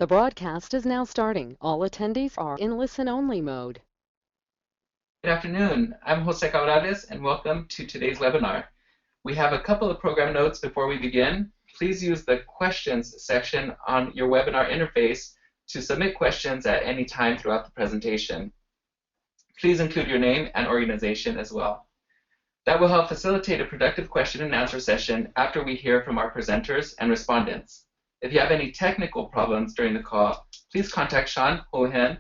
The broadcast is now starting. All attendees are in listen-only mode. Good afternoon. I'm Jose Cabrales, and welcome to today's webinar. We have a couple of program notes before we begin. Please use the questions section on your webinar interface to submit questions at any time throughout the presentation. Please include your name and organization as well. That will help facilitate a productive question and answer session after we hear from our presenters and respondents. If you have any technical problems during the call, please contact Sean Houlihan,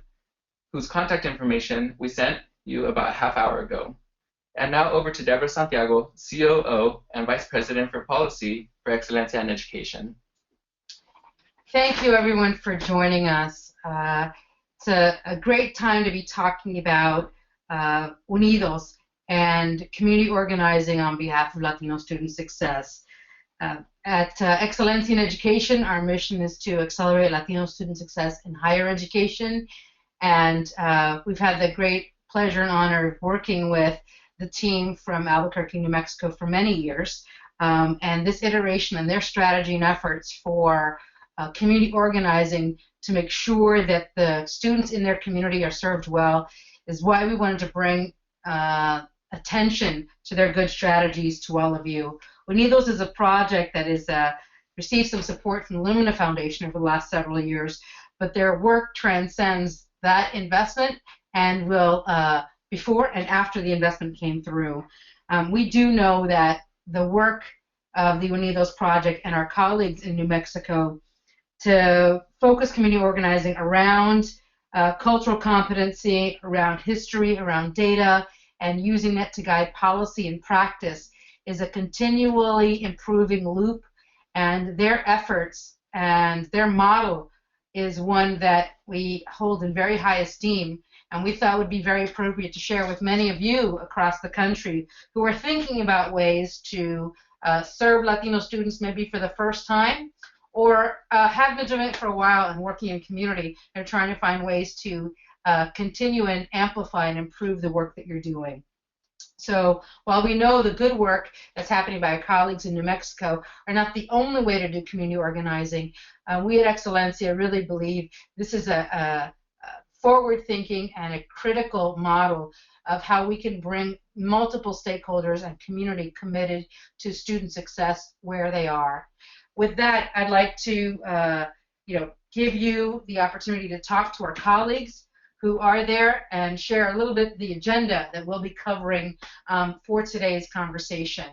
whose contact information we sent you about a half hour ago. And now over to Deborah Santiago, COO and Vice President for Policy for Excelencia in Education. Thank you, everyone, for joining us. It's a great time to be talking about Unidos and community organizing on behalf of Latino student success. At Excelencia in Education, our mission is to accelerate Latino student success in higher education, and we've had the great pleasure and honor of working with the team from Albuquerque, New Mexico for many years, and this iteration and their strategy and efforts for community organizing to make sure that the students in their community are served well is why we wanted to bring attention to their good strategies to all of you. Unidos is a project that has received some support from the Lumina Foundation over the last several years, but their work transcends that investment and will, before and after the investment came through. We do know that the work of the Unidos project and our colleagues in New Mexico to focus community organizing around cultural competency, around history, around data, and using that to guide policy and practice is a continually improving loop, and their efforts and their model is one that we hold in very high esteem, and we thought would be very appropriate to share with many of you across the country who are thinking about ways to serve Latino students maybe for the first time, or have been doing it for a while and working in community and trying to find ways to continue and amplify and improve the work that you're doing. So while we know the good work that's happening by our colleagues in New Mexico are not the only way to do community organizing, we at Excelencia really believe this is a forward-thinking and a critical model of how we can bring multiple stakeholders and community committed to student success where they are. With that, I'd like to give you the opportunity to talk to our colleagues who are there and share a little bit the agenda that we'll be covering for today's conversation.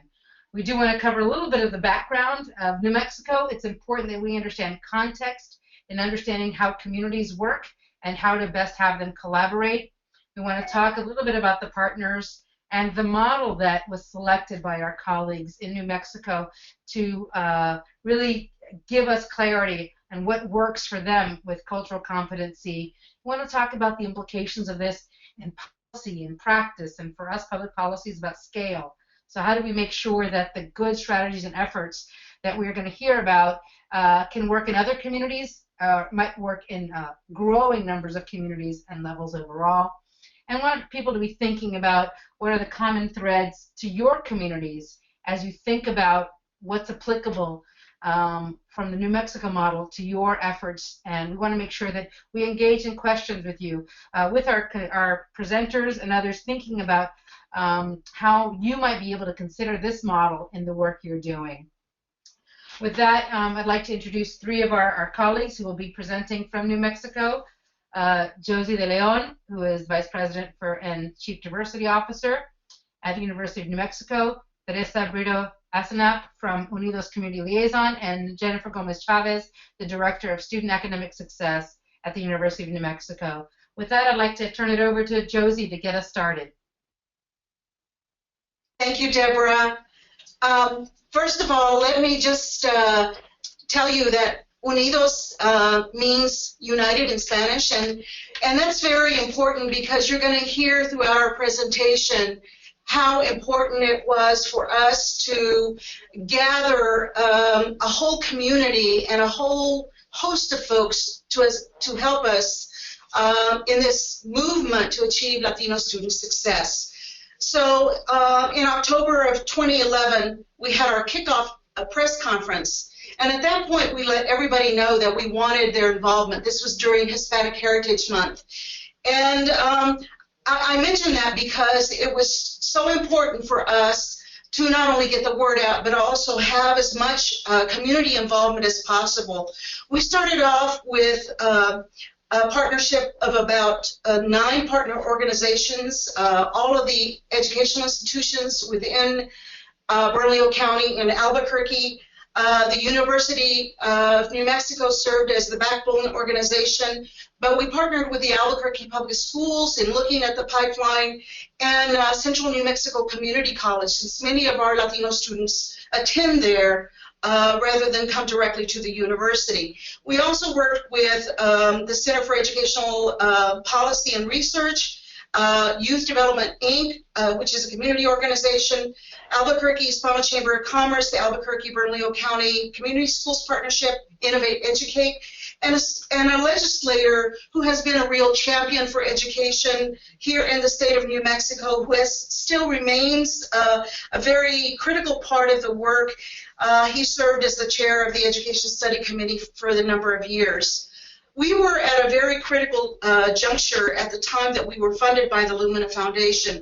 We do want to cover a little bit of the background of New Mexico. It's important that we understand context in understanding how communities work and how to best have them collaborate. We want to talk a little bit about the partners and the model that was selected by our colleagues in New Mexico to really give us clarity on what works for them with cultural competency. We want to talk about the implications of this in policy and practice, and for us, public policy is about scale. So how do we make sure that the good strategies and efforts that we're going to hear about can work in other communities, might work in growing numbers of communities and levels overall? And we want people to be thinking about what are the common threads to your communities as you think about what's applicable from the New Mexico model to your efforts, and we want to make sure that we engage in questions with you, with our presenters and others, thinking about how you might be able to consider this model in the work you're doing. With that, I'd like to introduce three of our colleagues who will be presenting from New Mexico. Josie De Leon, who is Vice President and Chief Diversity Officer at the University of New Mexico, Teresa Brito Asenap from Unidos Community Liaison, and Jennifer Gomez Chavez, the Director of Student Academic Success at the University of New Mexico. With that, I'd like to turn it over to Josie to get us started. Thank you, Deborah. First of all, let me just tell you that Unidos means united in Spanish, and that's very important because you're going to hear throughout our presentation how important it was for us to gather a whole community and a whole host of folks to help us in this movement to achieve Latino student success. So in October of 2011, we had our kickoff press conference, And at that point, we let everybody know that we wanted their involvement. This was during Hispanic Heritage Month. And I mention that because it was so important for us to not only get the word out, but also have as much community involvement as possible. We started off with a partnership of about 9 partner organizations, all of the educational institutions within Bernalillo County and Albuquerque. The University of New Mexico served as the backbone organization, but we partnered with the Albuquerque Public Schools in looking at the pipeline, and Central New Mexico Community College, since many of our Latino students attend there rather than come directly to the university. We also worked with the Center for Educational Policy and Research, Youth Development, Inc., which is a community organization, Albuquerque Hispano Chamber of Commerce, the Albuquerque Bernalillo County Community Schools Partnership, Innovate Educate, and a legislator who has been a real champion for education here in the state of New Mexico, who still remains a very critical part of the work. He served as the chair of the Education Study Committee for the number of years. We were at a very critical juncture at the time that we were funded by the Lumina Foundation.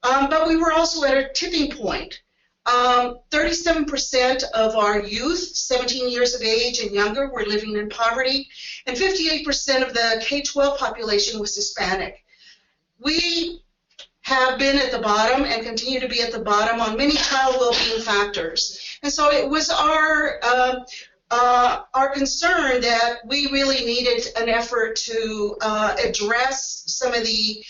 But we were also at a tipping point. 37% of our youth, 17 years of age and younger, were living in poverty, and 58% of the K-12 population was Hispanic. We have been at the bottom and continue to be at the bottom on many child well-being factors. And so it was our concern that we really needed an effort to address some of the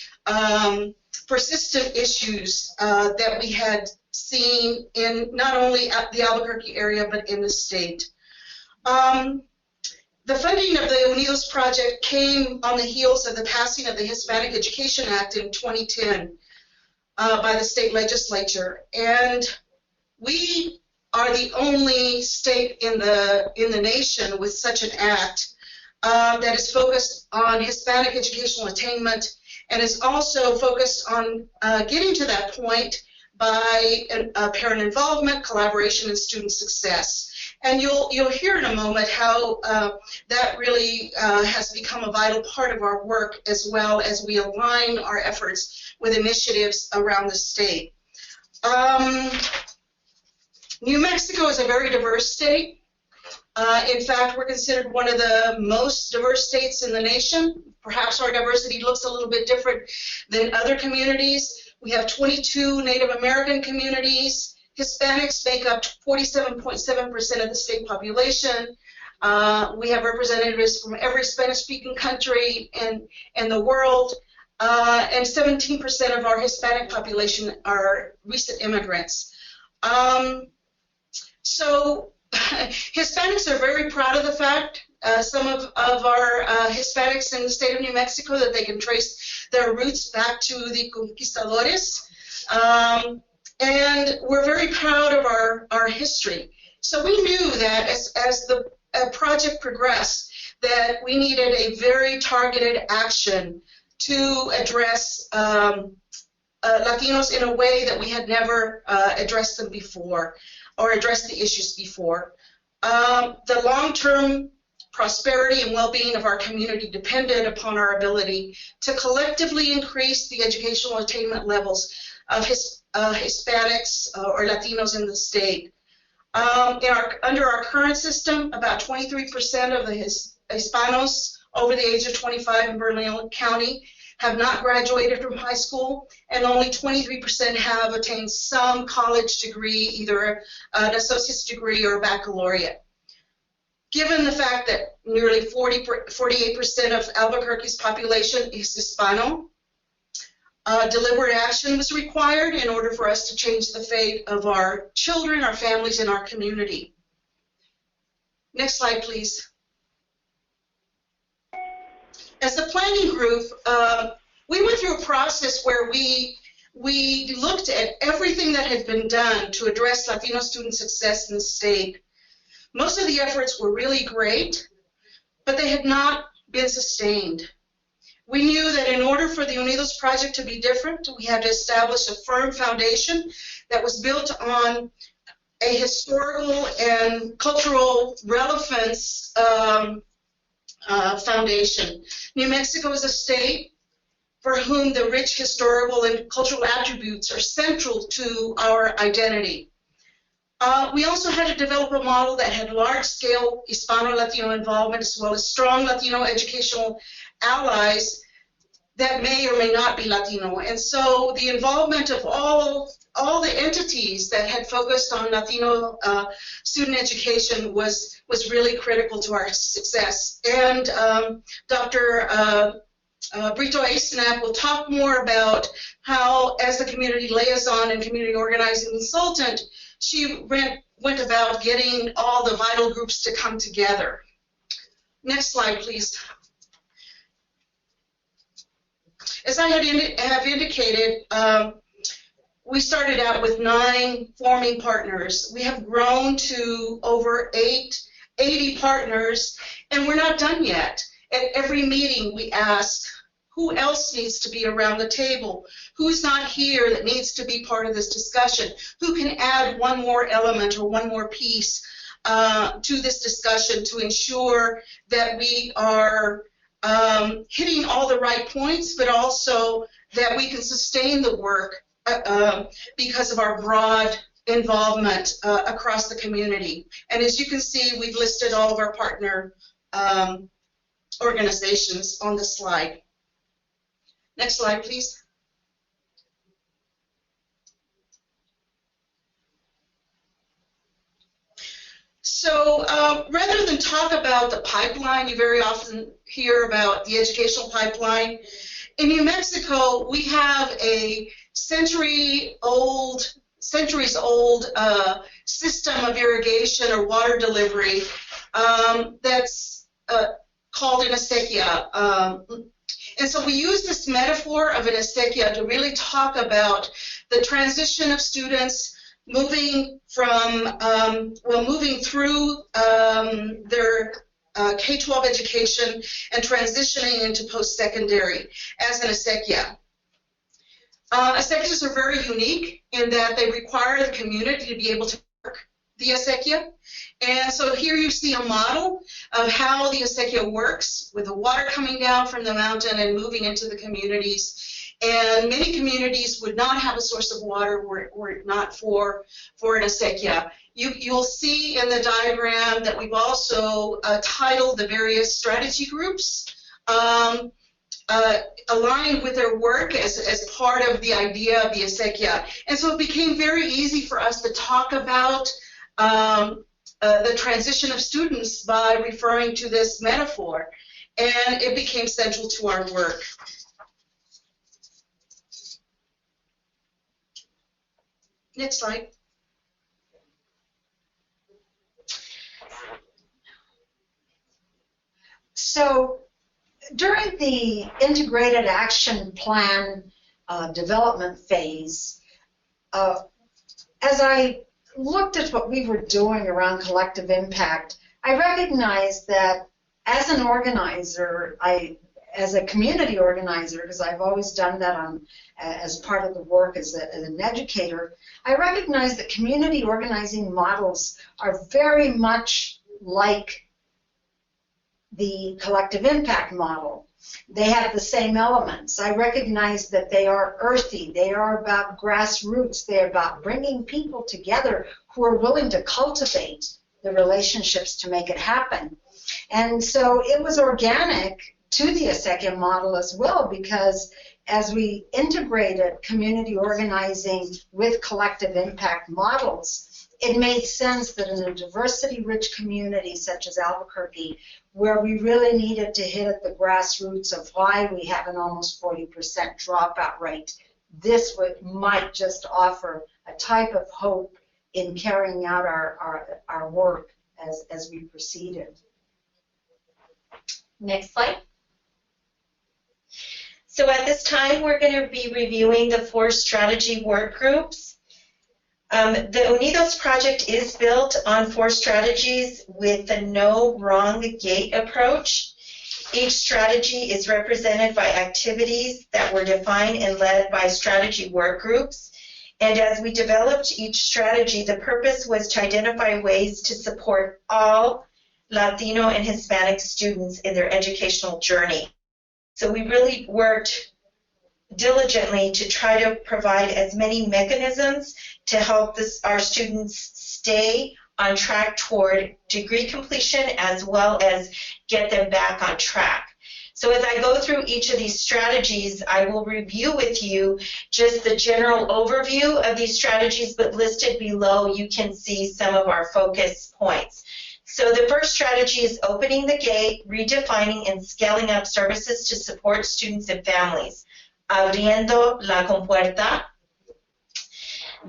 persistent issues that we had seen in not only the Albuquerque area but in the state. The funding of the Unidos project came on the heels of the passing of the Hispanic Education Act in 2010 by the state legislature, and we are the only state in the nation with such an act that is focused on Hispanic educational attainment and is also focused on getting to that point by parent involvement, collaboration, and student success. And you'll hear in a moment how that really has become a vital part of our work, as well as we align our efforts with initiatives around the state. New Mexico is a very diverse state. In fact, we're considered one of the most diverse states in the nation. Perhaps our diversity looks a little bit different than other communities. We have 22 Native American communities. Hispanics make up 47.7% of the state population. We have representatives from every Spanish-speaking country in the world. And 17% of our Hispanic population are recent immigrants. So Hispanics are very proud of the fact, some of our Hispanics in the state of New Mexico, that they can trace their roots back to the conquistadores. And we're very proud of our history. So we knew that as the project progressed, that we needed a very targeted action to address Latinos in a way that we had never addressed them before, or addressed the issues before. The long-term prosperity and well-being of our community depended upon our ability to collectively increase the educational attainment levels of Hispanics or Latinos in the state. Under our current system, about 23% of the Hispanos over the age of 25 in Bernalillo County have not graduated from high school, and only 23% have attained some college degree, either an associate's degree or a baccalaureate. Given the fact that nearly 48% of Albuquerque's population is Hispano, deliberate action was required in order for us to change the fate of our children, our families, and our community. Next slide, please. As a planning group, we went through a process where we looked at everything that had been done to address Latino student success in the state. Most of the efforts were really great, but they had not been sustained. We knew that in order for the Unidos project to be different, we had to establish a firm foundation that was built on a historical and cultural relevance foundation. New Mexico is a state for whom the rich historical and cultural attributes are central to our identity. We also had to develop a model that had large-scale Hispano-Latino involvement, as well as strong Latino educational allies that may or may not be Latino. And so the involvement of all the entities that had focused on Latino student education was really critical to our success. And Dr. Brito Aisenap will talk more about how, as the community liaison and community organizing consultant, she went about getting all the vital groups to come together. Next slide, please. As I have indicated, we started out with 9 forming partners. We have grown to over 80 partners, and we're not done yet. At every meeting, we ask, who else needs to be around the table? Who's not here that needs to be part of this discussion? Who can add one more element or one more piece to this discussion to ensure that we are hitting all the right points, but also that we can sustain the work because of our broad involvement across the community. And as you can see, we've listed all of our partner organizations on the slide. Next slide, please. So rather than talk about the pipeline, you very often hear about the educational pipeline. In New Mexico, we have a centuries-old system of irrigation or water delivery that's called an acequia. And so we use this metaphor of an acequia to really talk about the transition of students moving from, moving through their K-12 education and transitioning into post-secondary as an acequia. Acequias are very unique in that they require the community to be able to work the acequia. And so here you see a model of how the acequia works, with the water coming down from the mountain and moving into the communities. And many communities would not have a source of water were it not for an acequia. You'll see in the diagram that we've also titled the various strategy groups aligned with their work as part of the idea of the acequia. And so it became very easy for us to talk about the transition of students by referring to this metaphor, and it became central to our work. Next slide. So during the integrated action plan development phase, as I looked at what we were doing around collective impact, I recognized that as an organizer, as a community organizer, because I've always done that as part of the work as an educator, I recognize that community organizing models are very much like the collective impact model. They have the same elements. I recognize that they are earthy. They are about grassroots. They're about bringing people together who are willing to cultivate the relationships to make it happen. And so it was organic to the Acequia model as well, because as we integrated community organizing with collective impact models, it made sense that in a diversity-rich community such as Albuquerque, where we really needed to hit at the grassroots of why we have an almost 40% dropout rate, this might just offer a type of hope in carrying out our work as we proceeded. Next slide. So at this time, we're going to be reviewing the 4 strategy work groups. The Unidos project is built on 4 strategies with the no wrong gate approach. Each strategy is represented by activities that were defined and led by strategy work groups. And as we developed each strategy, the purpose was to identify ways to support all Latino and Hispanic students in their educational journey. So we really worked diligently to try to provide as many mechanisms to help our students stay on track toward degree completion, as well as get them back on track. So as I go through each of these strategies, I will review with you just the general overview of these strategies, but listed below you can see some of our focus points. So the first strategy is opening the gate, redefining and scaling up services to support students and families. Abriendo la compuerta.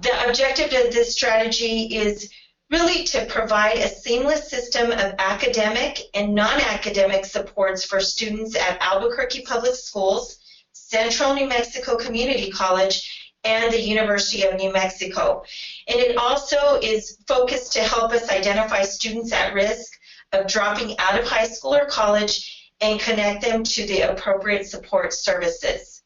The objective of this strategy is really to provide a seamless system of academic and non-academic supports for students at Albuquerque Public Schools, Central New Mexico Community College, and the University of New Mexico. And it also is focused to help us identify students at risk of dropping out of high school or college and connect them to the appropriate support services.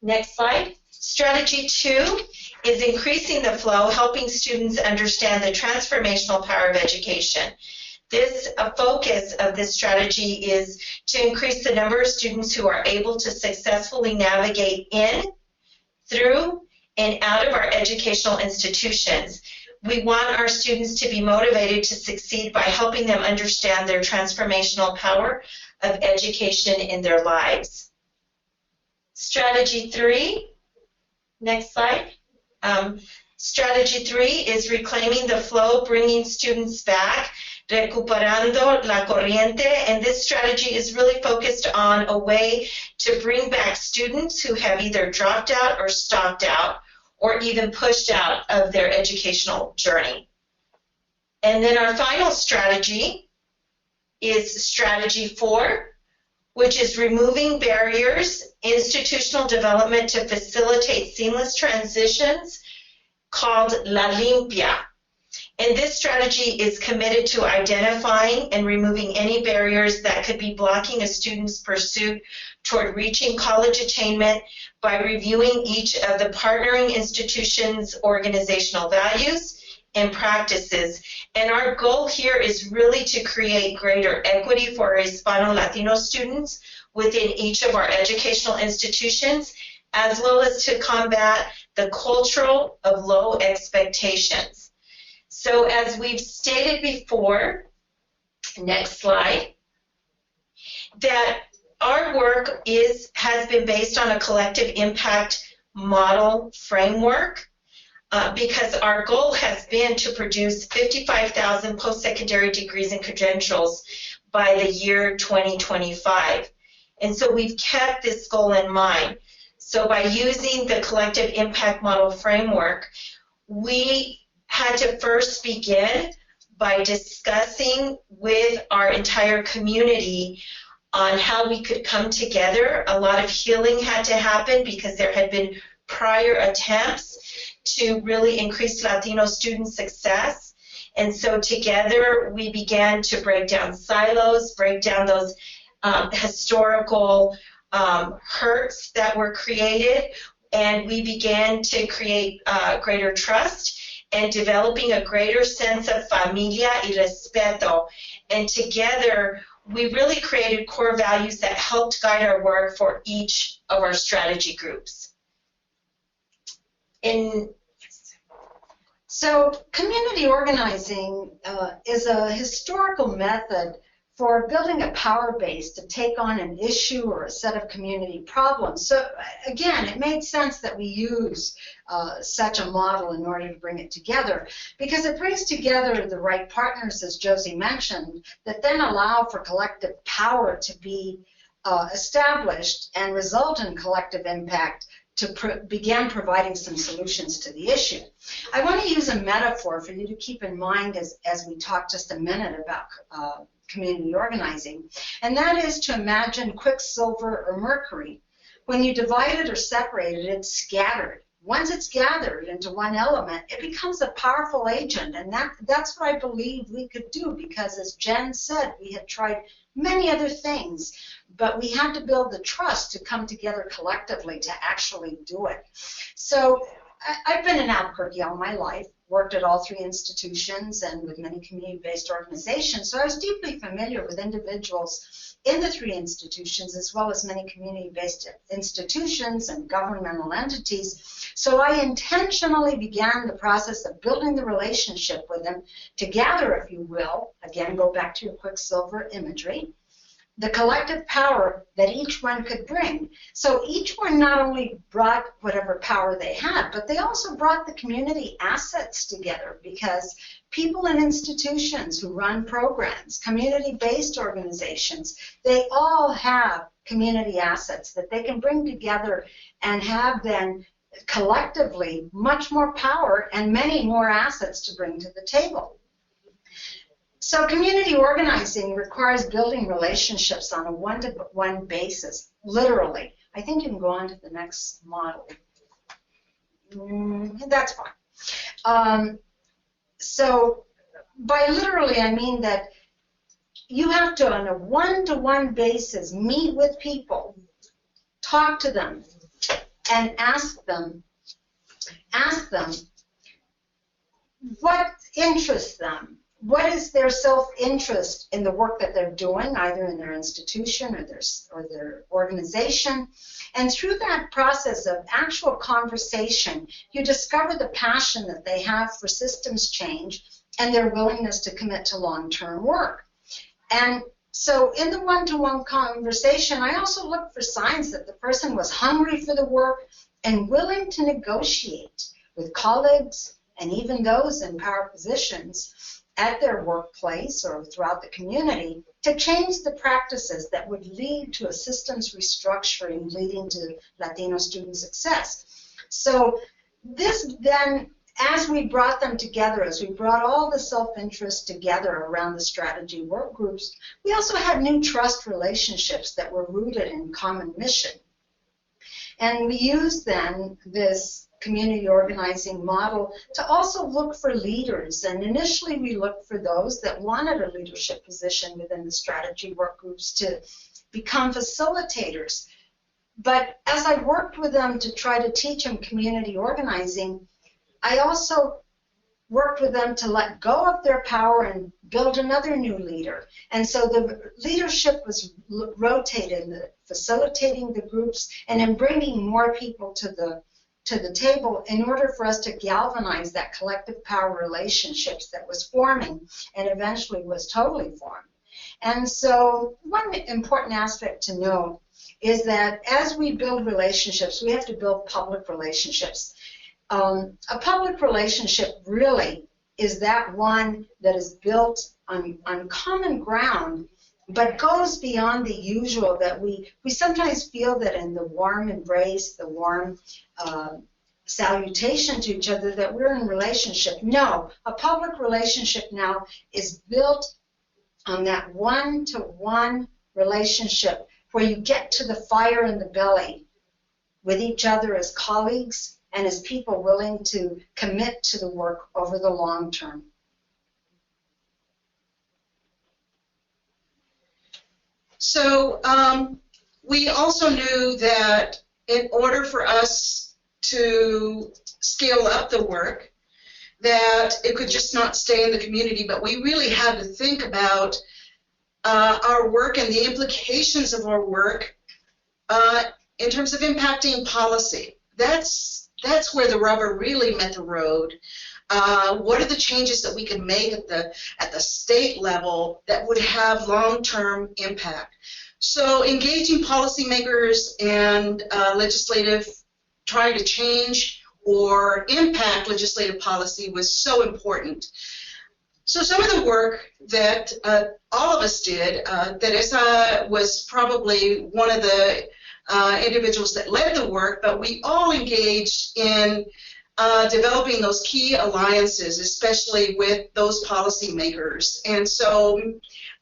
Next slide. Strategy 2 is increasing the flow, helping students understand the transformational power of education. A focus of this strategy is to increase the number of students who are able to successfully navigate in, through, and out of our educational institutions. We want our students to be motivated to succeed by helping them understand their transformational power of education in their lives. Strategy 3, next slide. Strategy 3 is reclaiming the flow, bringing students back, recuperando la corriente, and this strategy is really focused on a way to bring back students who have either dropped out or stopped out or even pushed out of their educational journey. And then our final strategy is strategy 4, which is removing barriers, institutional development to facilitate seamless transitions, called La Limpia. And this strategy is committed to identifying and removing any barriers that could be blocking a student's pursuit toward reaching college attainment by reviewing each of the partnering institutions' organizational values and practices. And our goal here is really to create greater equity for our Hispano-Latino students within each of our educational institutions, as well as to combat the culture of low expectations. So as we've stated before, next slide, that our work has been based on a collective impact model framework, because our goal has been to produce 55,000 post-secondary degrees and credentials by the year 2025. And so we've kept this goal in mind. So by using the collective impact model framework, we had to first begin by discussing with our entire community on how we could come together. A lot of healing had to happen because there had been prior attempts to really increase Latino student success. And so together we began to break down silos, break down those historical hurts that were created, and we began to create greater trust and developing a greater sense of familia y respeto. And together we really created core values that helped guide our work for each of our strategy groups. So community organizing is a historical method for building a power base to take on an issue or a set of community problems. So again, it made sense that we use such a model in order to bring it together, because it brings together the right partners, as Josie mentioned, that then allow for collective power to be established and result in collective impact to begin providing some solutions to the issue. I want to use a metaphor for you to keep in mind as we talk just a minute about community organizing, and that is to imagine quicksilver or mercury. When you divide it or separate it, it's scattered. Once it's gathered into one element, it becomes a powerful agent, and that's what I believe we could do, because as Jen said, we had tried many other things, but we had to build the trust to come together collectively to actually do it. So I've been in Albuquerque all my life, worked at all 3 institutions and with many community-based organizations, so I was deeply familiar with individuals in the 3 institutions as well as many community-based institutions and governmental entities. So I intentionally began the process of building the relationship with them to gather, if you will, again, go back to your Quicksilver imagery, the collective power that each one could bring. So each one not only brought whatever power they had, but they also brought the community assets together, because people in institutions who run programs, community-based organizations, they all have community assets that they can bring together and have then collectively much more power and many more assets to bring to the table. So community organizing requires building relationships on a one-to-one basis, literally. I think you can go on to the next model. That's fine. So by literally, I mean that you have to, on a one-to-one basis, meet with people, talk to them, and ask them what interests them. What is their self-interest in the work that they're doing, either in their institution or their organization? And through that process of actual conversation, you discover the passion that they have for systems change and their willingness to commit to long-term work. And so in the one-to-one conversation, I also looked for signs that the person was hungry for the work and willing to negotiate with colleagues and even those in power positions at their workplace or throughout the community to change the practices that would lead to a systems restructuring leading to Latino student success. So this then, as we brought them together, as we brought all the self-interest together around the strategy work groups, we also had new trust relationships that were rooted in common mission. And we used then this community organizing model to also look for leaders. And initially we looked for those that wanted a leadership position within the strategy work groups to become facilitators. But as I worked with them to try to teach them community organizing, I also worked with them to let go of their power and build another new leader. And so the leadership was rotated, facilitating the groups and in bringing more people to the table in order for us to galvanize that collective power relationships that was forming and eventually was totally formed. And so one important aspect to know is that as we build relationships, we have to build public relationships. A public relationship really is that one that is built on common ground, but goes beyond the usual that we sometimes feel that in the warm embrace, the warm salutation to each other, that we're in relationship. No, a public relationship now is built on that one-to-one relationship where you get to the fire in the belly with each other as colleagues and as people willing to commit to the work over the long term. So we also knew that in order for us to scale up the work, that it could just not stay in the community, but we really had to think about our work and the implications of our work in terms of impacting policy. That's where the rubber really met the road. What are the changes that we can make at the state level that would have long-term impact? So engaging policymakers and legislative, trying to change or impact legislative policy was so important. So some of the work that all of us did, Teresa was probably one of the individuals that led the work, but we all engaged in developing those key alliances, especially with those policymakers. And so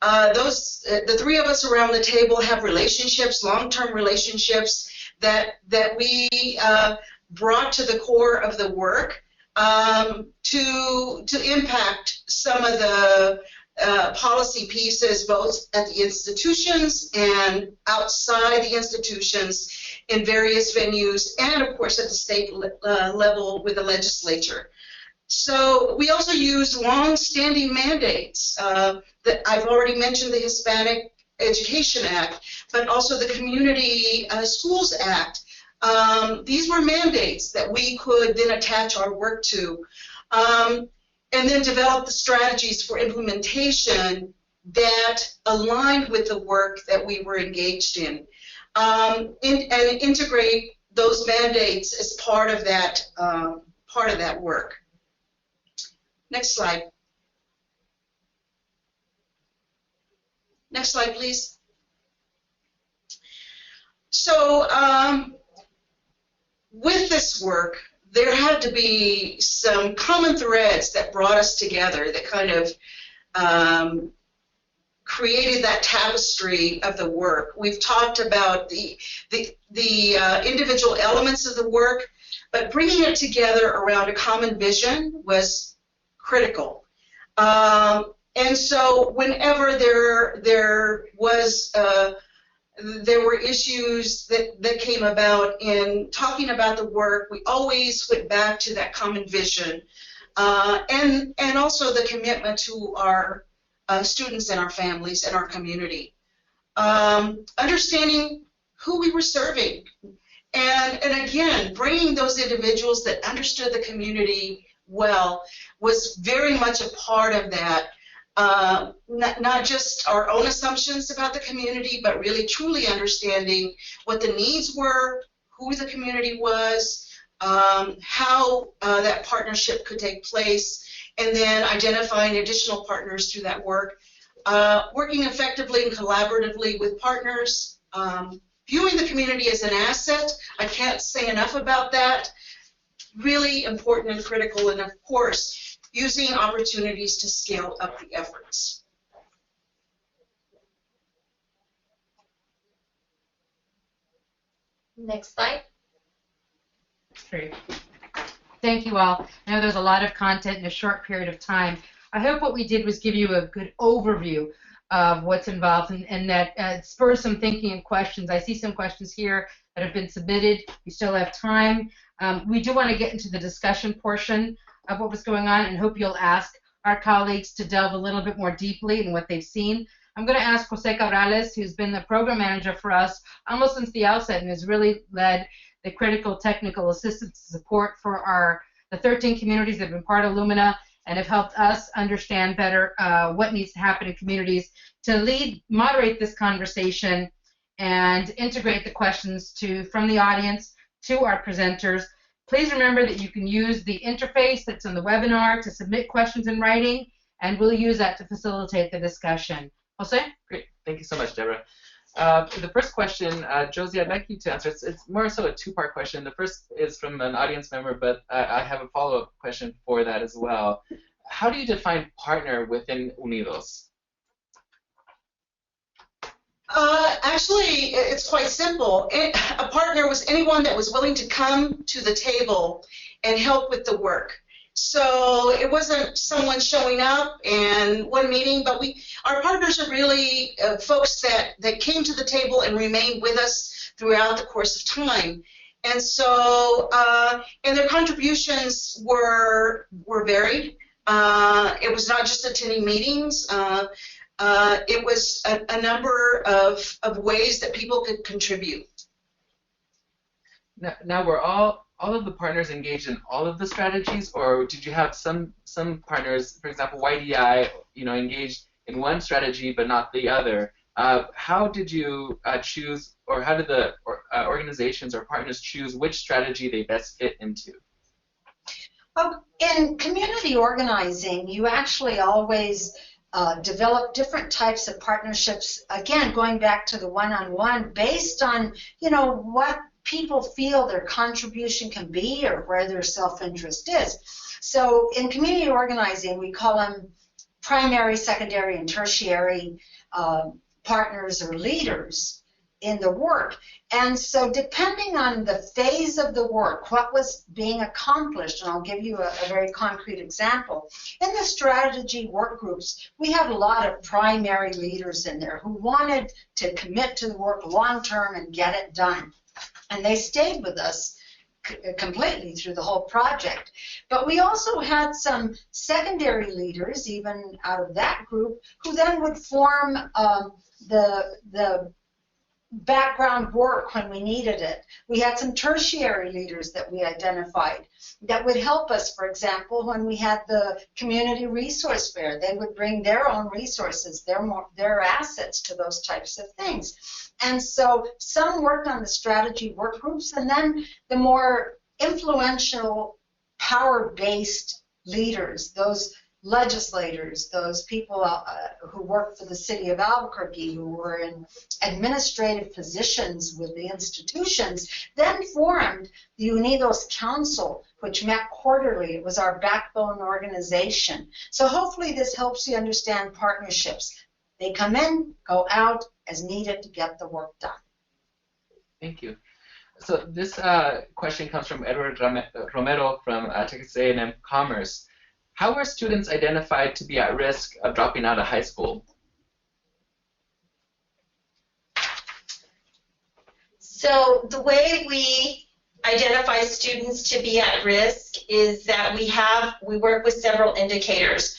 the three of us around the table have relationships, long-term relationships that we brought to the core of the work to impact some of the policy pieces, both at the institutions and outside the institutions. in various venues, and of course at the state level with the legislature. So we also use long-standing mandates. That I've already mentioned the Hispanic Education Act, but also the Community Schools Act. These were mandates that we could then attach our work to, and then develop the strategies for implementation that aligned with the work that we were engaged in, and integrate those mandates as part of that work. Next slide. Next slide, please. So with this work, there had to be some common threads that brought us together that kind of created that tapestry of the work. We've talked about the individual elements of the work, but bringing it together around a common vision was critical. And so whenever there were issues that came about in talking about the work, we always went back to that common vision, and also the commitment to our students and our families and our community. Understanding who we were serving, and again, bringing those individuals that understood the community well was very much a part of that. Not just our own assumptions about the community, but really truly understanding what the needs were, who the community was, how that partnership could take place, and then identifying additional partners through that work, working effectively and collaboratively with partners, viewing the community as an asset. I can't say enough about that. Really important and critical, and of course, using opportunities to scale up the efforts. Next slide. Great. Thank you all. I know there's a lot of content in a short period of time. I hope what we did was give you a good overview of what's involved, and that spurs some thinking and questions. I see some questions here that have been submitted. We still have time. We do want to get into the discussion portion of what was going on, and hope you'll ask our colleagues to delve a little bit more deeply in what they've seen. I'm going to ask Jose Cabrales, who's been the program manager for us almost since the outset and has really led the critical technical assistance support for the 13 communities that have been part of Lumina and have helped us understand better what needs to happen in communities to moderate this conversation and integrate the questions from the audience to our presenters. Please remember that you can use the interface that's on the webinar to submit questions in writing, and we'll use that to facilitate the discussion. Jose? Great. Thank you so much, Deborah. The first question, Josie, I'd like you to answer. It's more so a two-part question. The first is from an audience member, but I have a follow-up question for that as well. How do you define partner within Unidos? Actually, it's quite simple. A partner was anyone that was willing to come to the table and help with the work. So it wasn't someone showing up in one meeting, but our partners are really folks that came to the table and remained with us throughout the course of time. And so, and their contributions were varied. It was not just attending meetings. It was a number of ways that people could contribute. Now were all of the partners engaged in all of the strategies, or did you have some partners, for example, YDI, engaged in one strategy but not the other? How did you choose, or how did the organizations or partners choose which strategy they best fit into? In community organizing, you actually always develop different types of partnerships, again, going back to the one-on-one, based on, what people feel their contribution can be or where their self-interest is. So in community organizing, we call them primary, secondary, and tertiary partners or leaders in the work. And so depending on the phase of the work, what was being accomplished, and I'll give you a very concrete example. In the strategy work groups, we had a lot of primary leaders in there who wanted to commit to the work long term and get it done. And they stayed with us completely through the whole project. But we also had some secondary leaders, even out of that group, who then would form the background work when we needed it. We had some tertiary leaders that we identified that would help us. For example, when we had the community resource fair, they would bring their own resources, their assets to those types of things. And so some worked on the strategy work groups, and then the more influential power-based leaders, those legislators, those people who work for the city of Albuquerque, who were in administrative positions with the institutions, then formed the Unidos Council, which met quarterly. It was our backbone organization. So hopefully this helps you understand partnerships. They come in, go out as needed to get the work done. Thank you. So this question comes from Edward Romero from Texas A&M Commerce. How were students identified to be at risk of dropping out of high school? So the way we identify students to be at risk is that we work with several indicators.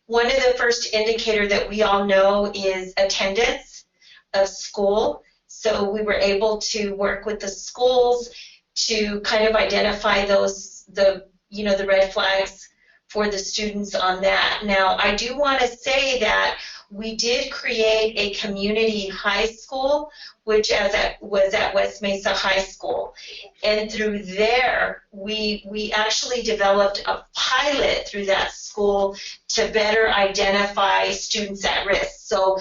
One of the first indicator that we all know is attendance of school. So we were able to work with the schools to kind of identify the red flags for the students on that. Now, I do want to say that we did create a community high school, which was at West Mesa High School. And through there, we actually developed a pilot through that school to better identify students at risk. So,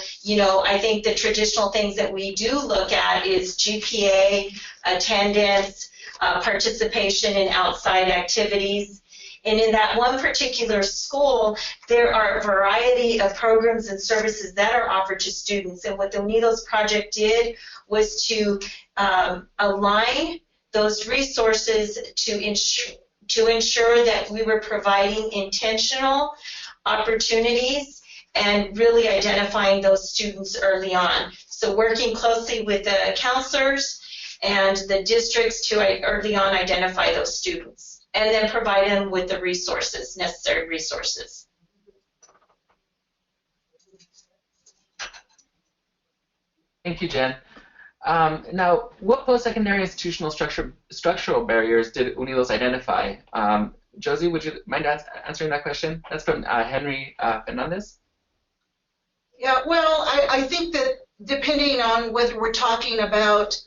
I think the traditional things that we do look at is GPA, attendance, participation in outside activities. And in that one particular school, there are a variety of programs and services that are offered to students. And what the Unidos Project did was to align those resources to ensure that we were providing intentional opportunities and really identifying those students early on. So working closely with the counselors and the districts to early on identify those students, and then provide them with the resources, necessary resources. Thank you, Jen. Now, what post-secondary institutional structural barriers did Unidos identify? Josie, would you mind answering that question? That's from Henry Fernandez. Yeah, well, I think that depending on whether we're talking about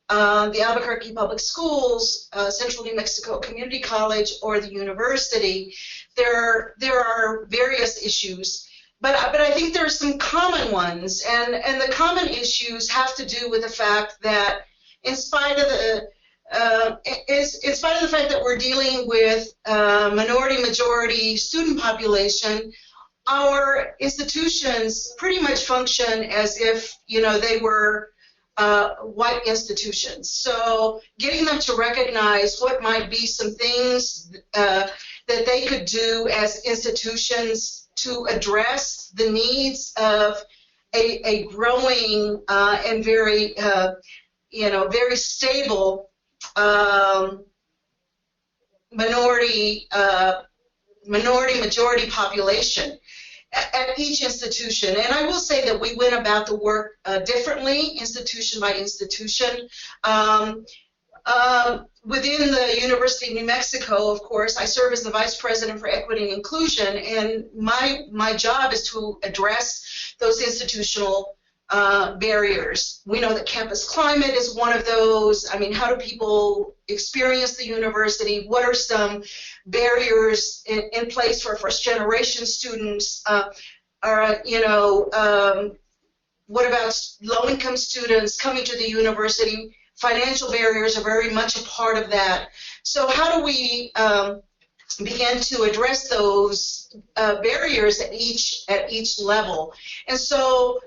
the Albuquerque Public Schools, Central New Mexico Community College, or the university, there are various issues. But I think there are some common ones, and the common issues have to do with the fact that in spite of the fact that we're dealing with minority-majority student population, our institutions pretty much function as if they were white institutions. So getting them to recognize what might be some things that they could do as institutions to address the needs of a growing and very very stable minority-majority population at each institution. And I will say that we went about the work differently, institution by institution. Within the University of New Mexico, of course, I serve as the Vice President for Equity and Inclusion, and my job is to address those institutional barriers. We know that campus climate is one of those. I mean, how do people experience the university? What are some barriers in place for first-generation students? What about low-income students coming to the university? Financial barriers are very much a part of that. So how do we begin to address those barriers at each level? And so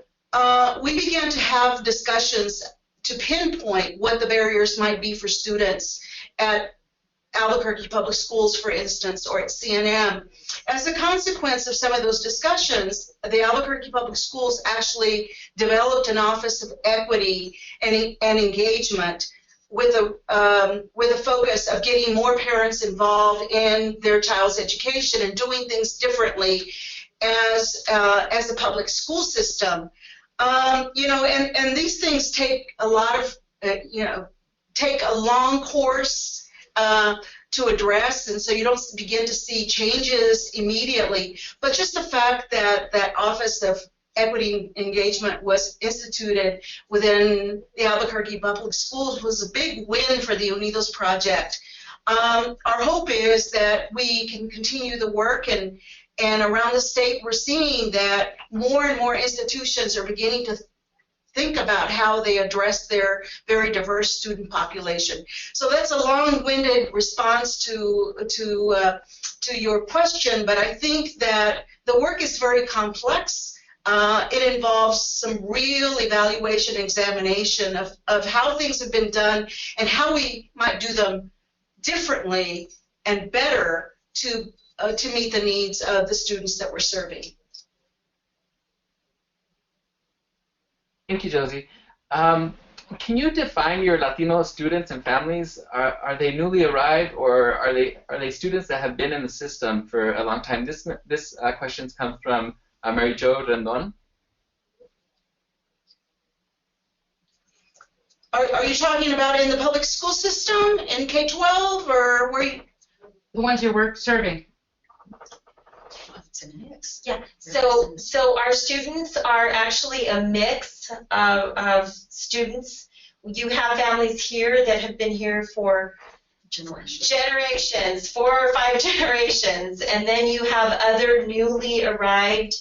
we began to have discussions to pinpoint what the barriers might be for students at Albuquerque Public Schools, for instance, or at CNM. As a consequence of some of those discussions, the Albuquerque Public Schools actually developed an Office of Equity and Engagement with a focus of getting more parents involved in their child's education and doing things differently as the public school system. And these things take a lot of, take a long course to address, and so you don't begin to see changes immediately. But just the fact that that Office of Equity Engagement was instituted within the Albuquerque Public Schools was a big win for the Unidos project. Our hope is that we can continue the work, and around the state we're seeing that more and more institutions are beginning to think about how they address their very diverse student population. So that's a long-winded response to your question, but I think that the work is very complex. It involves some real evaluation and examination of how things have been done and how we might do them differently and better to meet the needs of the students that we're serving. Thank you, Josie. Can you define your Latino students and families? Are they newly arrived, or are they students that have been in the system for a long time? This question comes from Mary Jo Rendon. Are you talking about in the public school system, in K-12, or where you? The ones you're serving. It's a mix. Yeah, so our students are actually a mix of students. You have families here that have been here for generations, 4 or 5 generations, and then you have other newly arrived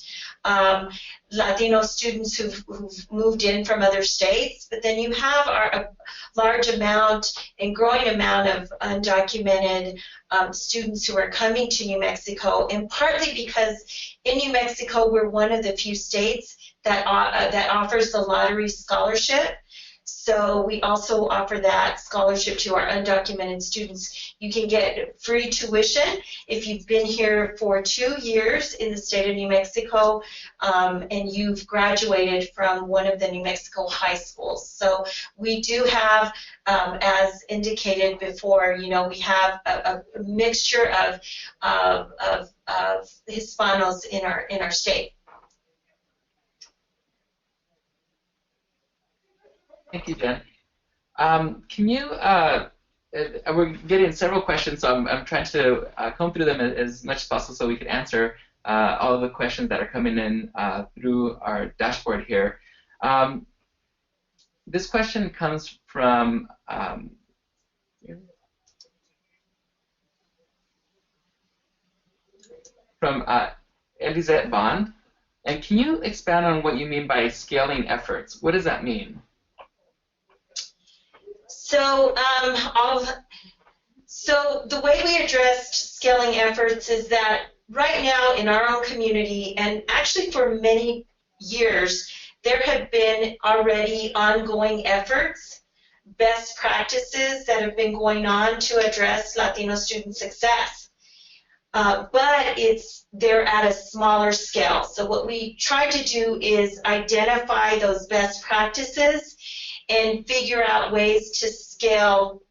Latino students who've moved in from other states, but then you have a large amount and growing amount of undocumented students who are coming to New Mexico, and partly because in New Mexico we're one of the few states that offers the lottery scholarship. So we also offer that scholarship to our undocumented students. You can get free tuition if you've been here for 2 years in the state of New Mexico and you've graduated from one of the New Mexico high schools. So we do have, as indicated before, we have a mixture of Hispanos in our state. Thank you, Jen. Can you, we're getting several questions, so I'm trying to comb through them as much as possible so we can answer all of the questions that are coming in through our dashboard here. This question comes from Elisette Bond. And can you expand on what you mean by scaling efforts? What does that mean? So, so the way we addressed scaling efforts is that right now in our own community, and actually for many years, there have been already ongoing efforts, best practices that have been going on to address Latino student success. But they're at a smaller scale. So what we try to do is identify those best practices and figure out ways to scale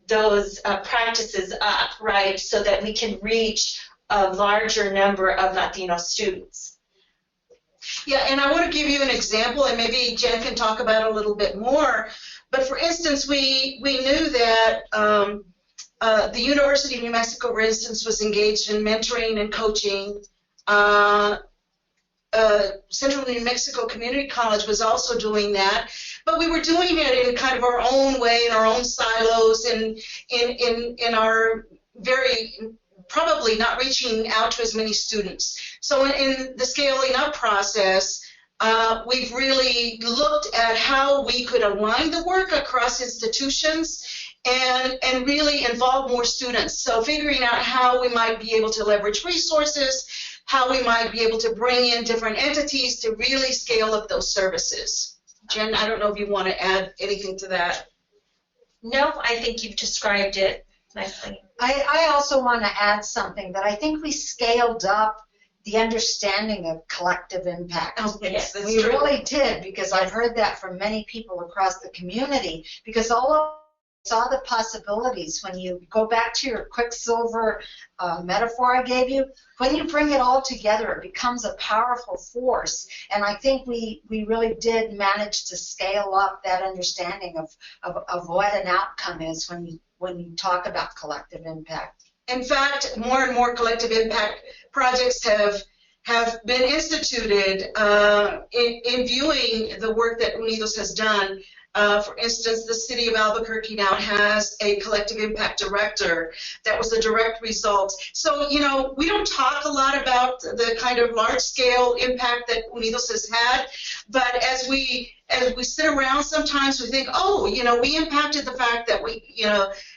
those practices up, right, so that we can reach a larger number of Latino students. Yeah, and I want to give you an example, and maybe Jen can talk about it a little bit more. But for instance, we knew that the University of New Mexico, for instance, was engaged in mentoring and coaching. Central New Mexico Community College was also doing that. But we were doing it in kind of our own way, in our own silos, and in our very, probably not reaching out to as many students. So in the scaling up process, we've really looked at how we could align the work across institutions and really involve more students. So figuring out how we might be able to leverage resources, how we might be able to bring in different entities to really scale up those services. Jen, I don't know if you want to add anything to that. No, I think you've described it nicely. I also want to add something, that I think we scaled up the understanding of collective impact. Oh, yes, that's we true. really did, because I've heard that from many people across the community, because all of saw the possibilities. When you go back to your Quicksilver metaphor I gave you, when you bring it all together, it becomes a powerful force. And I think we really did manage to scale up that understanding of what an outcome is when you talk about collective impact. In fact, more and more collective impact projects have been instituted in viewing the work that Unidos has done. For instance, the city of Albuquerque now has a collective impact director. That was a direct result. So, we don't talk a lot about the kind of large-scale impact that Unidos has had, but as we sit around, sometimes we think, oh, we impacted the fact that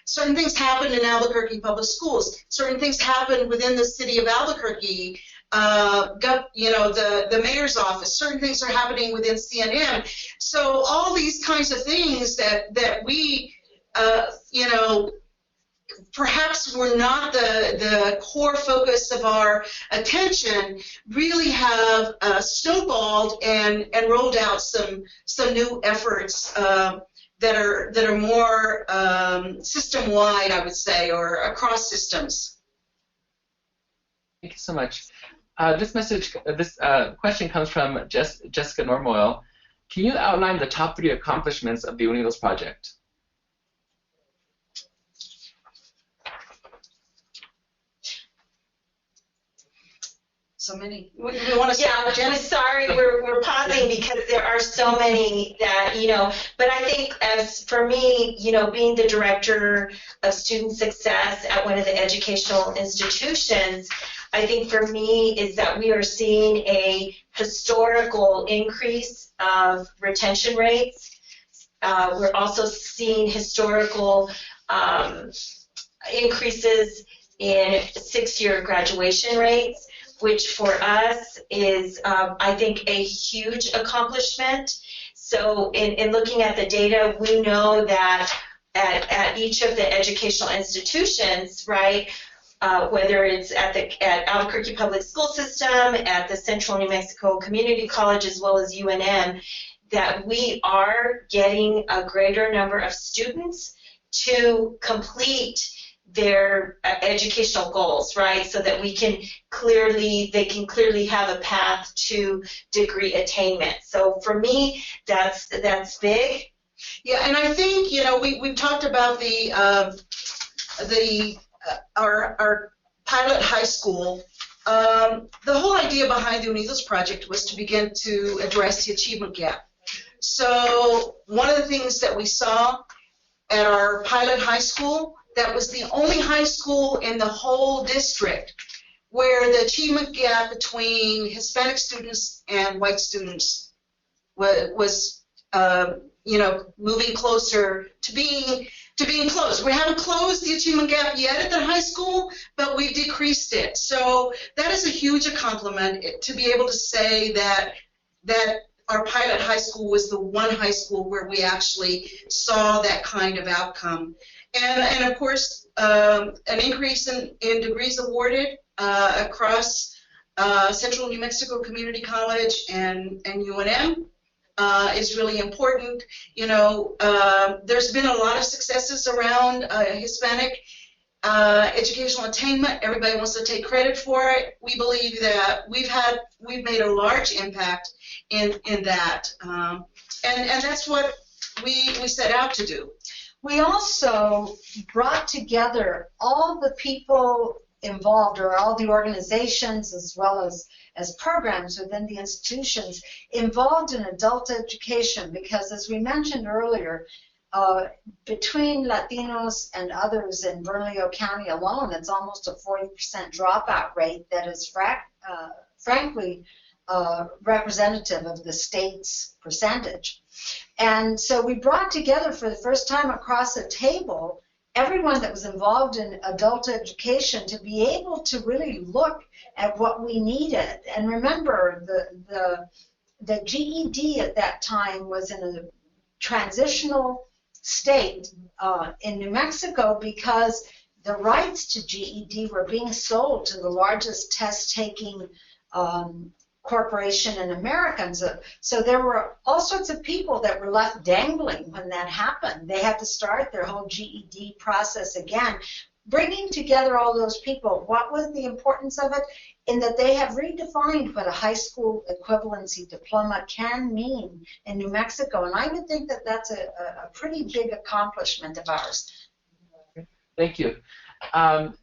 certain things happened in Albuquerque public schools. Certain things happened within the city of Albuquerque. The mayor's office. Certain things are happening within CNM. So all these kinds of things that we, perhaps were not the core focus of our attention, really have snowballed and rolled out some new efforts that are more system-wide, I would say, or across systems. Thank you so much. This question comes from Jessica Normoyle. Can you outline the top 3 accomplishments of the Unidos project? So many. We want to start. Yeah, I'm sorry, we're pausing because there are so many that, but I think as for me, being the director of student success at one of the educational institutions, I think for me is that we are seeing a historical increase of retention rates. We're also seeing historical increases in 6-year graduation rates, which for us is, I think, a huge accomplishment. So in looking at the data, we know that at each of the educational institutions, right, whether it's at Albuquerque Public School System, at the Central New Mexico Community College, as well as UNM, that we are getting a greater number of students to complete their educational goals, right? So that they can clearly have a path to degree attainment. So for me, that's big. Yeah, and I think we've talked about our pilot high school. The whole idea behind the Unidos project was to begin to address the achievement gap. So one of the things that we saw at our pilot high school, that was the only high school in the whole district where the achievement gap between Hispanic students and white students was moving closer to being closed. We haven't closed the achievement gap yet at the high school, but we've decreased it. So that is a huge accomplishment to be able to say that our pilot high school was the one high school where we actually saw that kind of outcome. And of course, an increase in degrees awarded across Central New Mexico Community College and UNM is really important. There's been a lot of successes around Hispanic educational attainment. Everybody wants to take credit for it. We believe that we've made a large impact in that, and that's what we set out to do. We also brought together all the people involved, or all the organizations as well as programs within the institutions involved in adult education, because as we mentioned earlier, between Latinos and others in Bernalillo County alone, it's almost a 40% dropout rate that is frankly representative of the state's percentage. And so we brought together for the first time across a table everyone that was involved in adult education to be able to really look at what we needed. And remember, the GED at that time was in a transitional state in New Mexico because the rights to GED were being sold to the largest test-taking corporation and Americans. So there were all sorts of people that were left dangling when that happened. They had to start their whole GED process again. Bringing together all those people, what was the importance of it? In that they have redefined what a high school equivalency diploma can mean in New Mexico. And I would think that that's a pretty big accomplishment of ours. Thank you.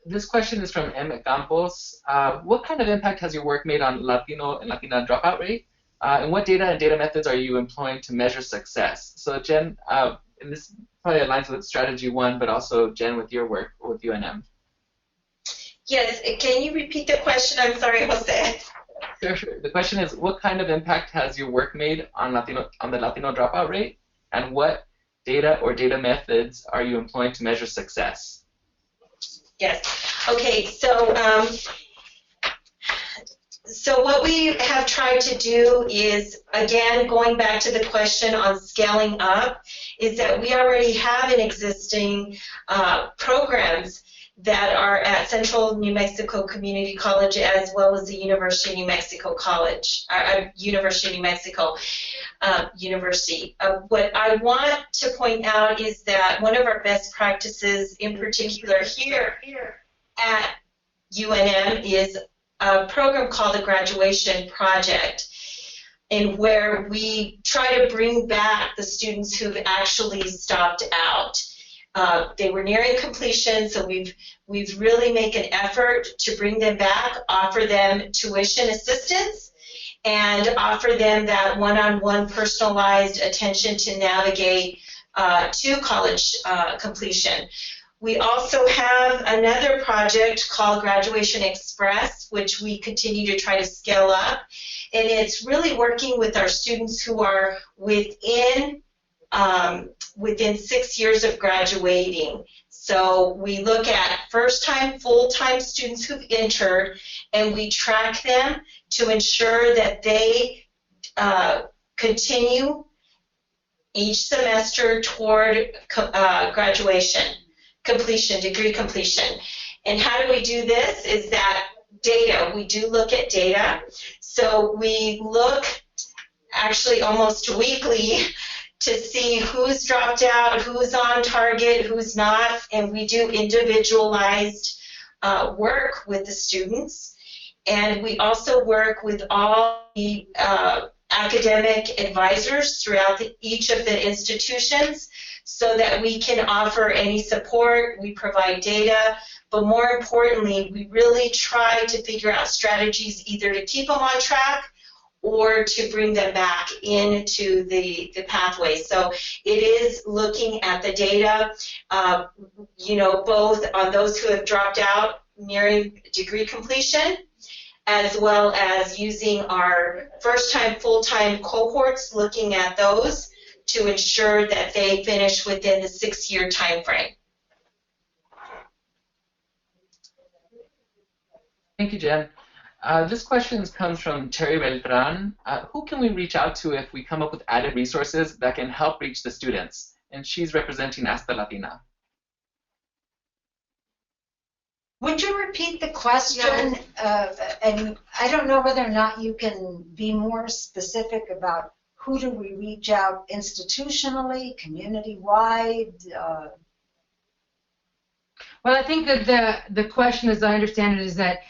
This question is from M. Campos. What kind of impact has your work made on Latino and Latina dropout rate? And what data and data methods are you employing to measure success? So Jen, and this probably aligns with strategy 1, but also Jen with your work with UNM. Yes, can you repeat the question? I'm sorry, Jose. Sure. The question is, what kind of impact has your work made on the Latino dropout rate? And what data or data methods are you employing to measure success? Yes. Okay. So what we have tried to do is, again, going back to the question on scaling up, is that we already have an existing programs that are at Central New Mexico Community College as well as the University of New Mexico College, University of New Mexico University. What I want to point out is that one of our best practices, in particular here at UNM, is a program called the Graduation Project, in where we try to bring back the students who've actually stopped out. They were nearing completion, so we've really made an effort to bring them back, offer them tuition assistance, and offer them that one-on-one personalized attention to navigate to college completion. We also have another project called Graduation Express, which we continue to try to scale up, and it's really working with our students who are within 6 years of graduating. So we look at first-time, full-time students who've entered, and we track them to ensure that they continue each semester toward graduation, completion, degree completion. And how do we do this? Is that data. We do look at data. So we look actually almost weekly to see who's dropped out, who's on target, who's not, and we do individualized work with the students. And we also work with all the academic advisors throughout each of the institutions so that we can offer any support. We provide data, but more importantly, we really try to figure out strategies either to keep them on track or to bring them back into the pathway. So it is looking at the data, both on those who have dropped out nearing degree completion, as well as using our first-time, full-time cohorts, looking at those to ensure that they finish within the 6-year time frame. Thank you, Jen. This question comes from Terry Beltran. Who can we reach out to if we come up with added resources that can help reach the students? And she's representing Hasta Latina. Would you repeat the question? And I don't know whether or not you can be more specific about who do we reach out institutionally, community-wide? Well, I think that the question, as I understand it, is that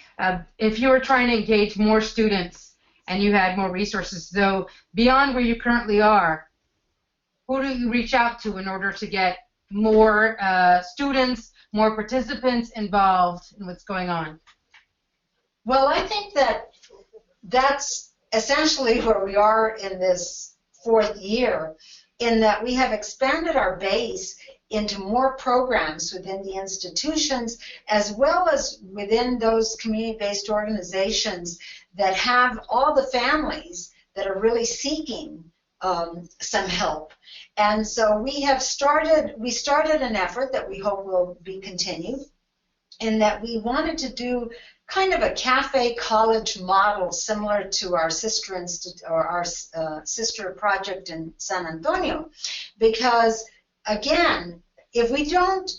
if you were trying to engage more students and you had more resources, so beyond where you currently are, who do you reach out to in order to get more students, more participants involved in what's going on? Well, I think that that's essentially where we are in this 4th year, in that we have expanded our base into more programs within the institutions, as well as within those community-based organizations that have all the families that are really seeking some help. And so we started an effort that we hope will be continued, in that we wanted to do kind of a cafe college model similar to our sister project in San Antonio, because again, if we don't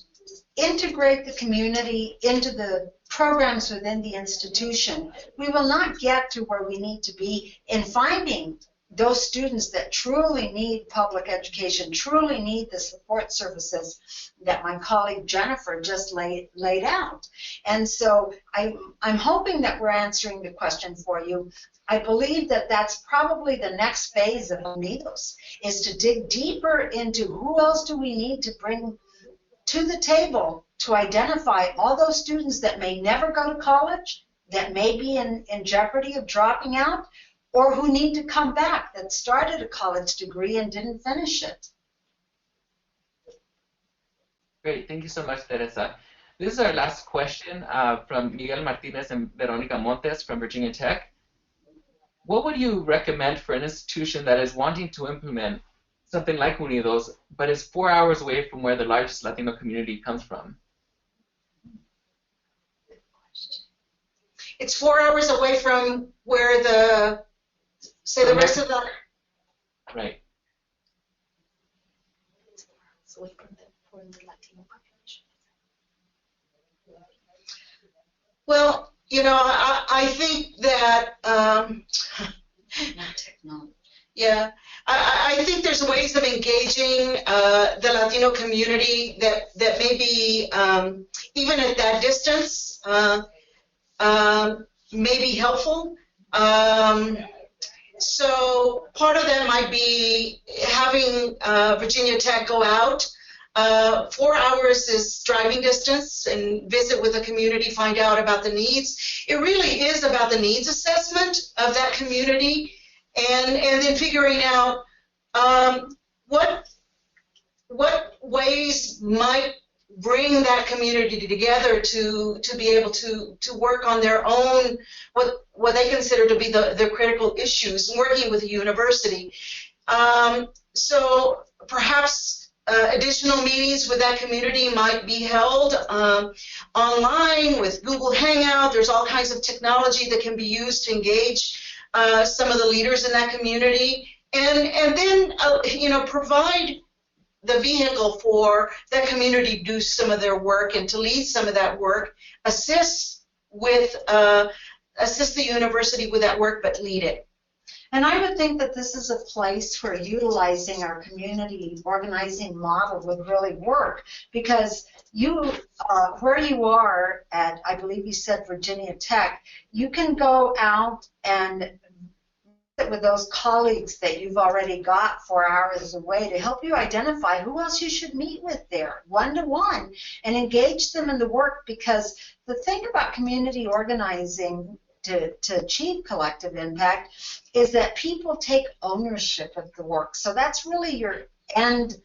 integrate the community into the programs within the institution, we will not get to where we need to be in finding those students that truly need public education, truly need the support services that my colleague Jennifer just laid out. And so I'm hoping that we're answering the question for you. I believe that that's probably the next phase of Unidos, is to dig deeper into who else do we need to bring to the table to identify all those students that may never go to college, that may be in jeopardy of dropping out, or who need to come back, that started a college degree and didn't finish it. Great, thank you so much, Teresa. This is our last question from Miguel Martinez and Veronica Montes from Virginia Tech. What would you recommend for an institution that is wanting to implement something like Unidos, but is 4 hours away from where the largest Latino community comes from? It's 4 hours away from where the rest of the... Right. It's away from the Latino population. Well, you know, I think that... Not technology. Yeah, I think there's ways of engaging the Latino community that may be, even at that distance, may be helpful. So part of that might be having Virginia Tech go out. 4 hours is driving distance, and visit with the community, find out about the needs. It really is about the needs assessment of that community, and then figuring out what ways might bring that community together to be able to work on their own, what they consider to be the critical issues, working with the university. So perhaps additional meetings with that community might be held online with Google Hangout. There's all kinds of technology that can be used to engage some of the leaders in that community, and then you know, provide the vehicle for that community to do some of their work and to lead some of that work, assist the university with that work, but lead it. And I would think that this is a place where utilizing our community organizing model would really work, because you, where you are at, I believe you said Virginia Tech, you can go out and visit with those colleagues that you've already got 4 hours away to help you identify who else you should meet with there, one-to-one, and engage them in the work. Because the thing about community organizing to achieve collective impact is that people take ownership of the work. So that's really your end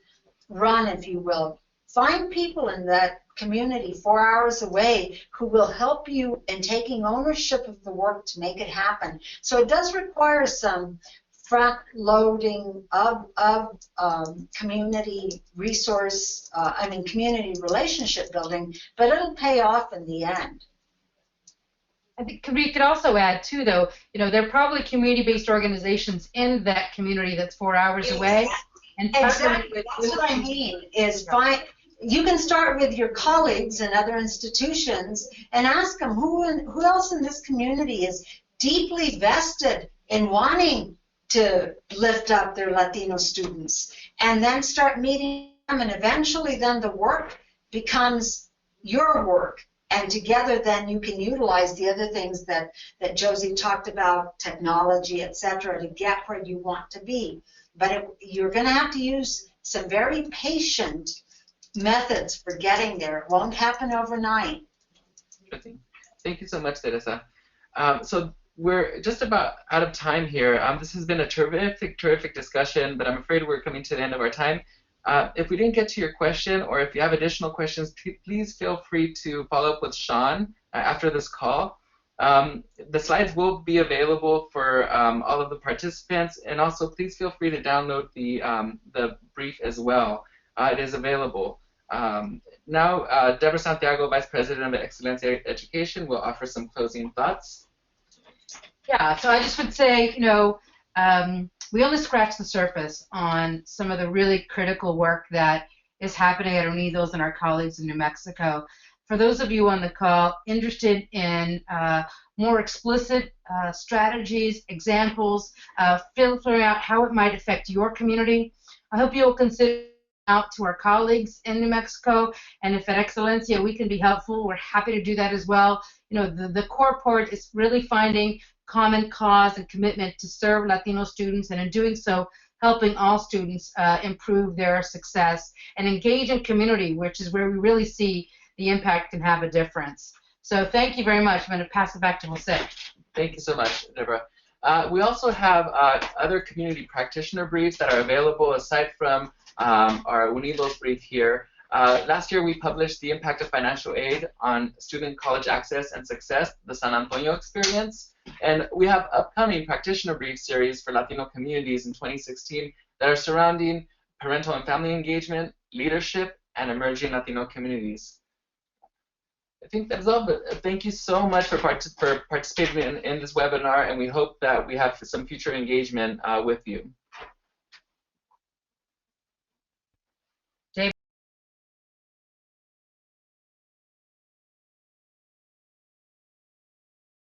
run, if you will. Find people in that community 4 hours away who will help you in taking ownership of the work to make it happen. So it does require some front loading of community resource, community relationship building, but it'll pay off in the end. I think we could also add too, though, you know, there are probably community-based organizations in that community that's 4 hours away. And exactly, that's what I mean, is you can start with your colleagues in other institutions and ask them who else in this community is deeply vested in wanting to lift up their Latino students, and then start meeting them, and eventually then the work becomes your work. And together, then you can utilize the other things that Josie talked about, technology, etc., to get where you want to be. But you're going to have to use some very patient methods for getting there. It won't happen overnight. Thank you so much, Teresa. So we're just about out of time here. This has been a terrific discussion, but I'm afraid we're coming to the end of our time. If we didn't get to your question, or if you have additional questions, please feel free to follow up with Sean after this call. The slides will be available for all of the participants, and also please feel free to download the brief as well. It is available. Now, Deborah Santiago, Vice President of Excelencia Education, will offer some closing thoughts. Yeah, so I just would say, you know, we only scratched the surface on some of the really critical work that is happening at Unidos and our colleagues in New Mexico. For those of you on the call interested in more explicit strategies, examples, filtering out how it might affect your community, I hope you'll consider out to our colleagues in New Mexico, and if at Excelencia we can be helpful, we're happy to do that as well. You know, the core part is really finding common cause and commitment to serve Latino students, and in doing so, helping all students improve their success and engage in community, which is where we really see the impact can have a difference. So thank you very much. I'm going to pass it back to Jose. Thank you so much, Deborah. We also have other community practitioner briefs that are available aside from our Unidos brief here. Last year we published the impact of financial aid on student college access and success, the San Antonio experience. And we have upcoming practitioner brief series for Latino communities in 2016 that are surrounding parental and family engagement, leadership, and emerging Latino communities. I think that's all, but thank you so much for participating in this webinar, and we hope that we have some future engagement with you.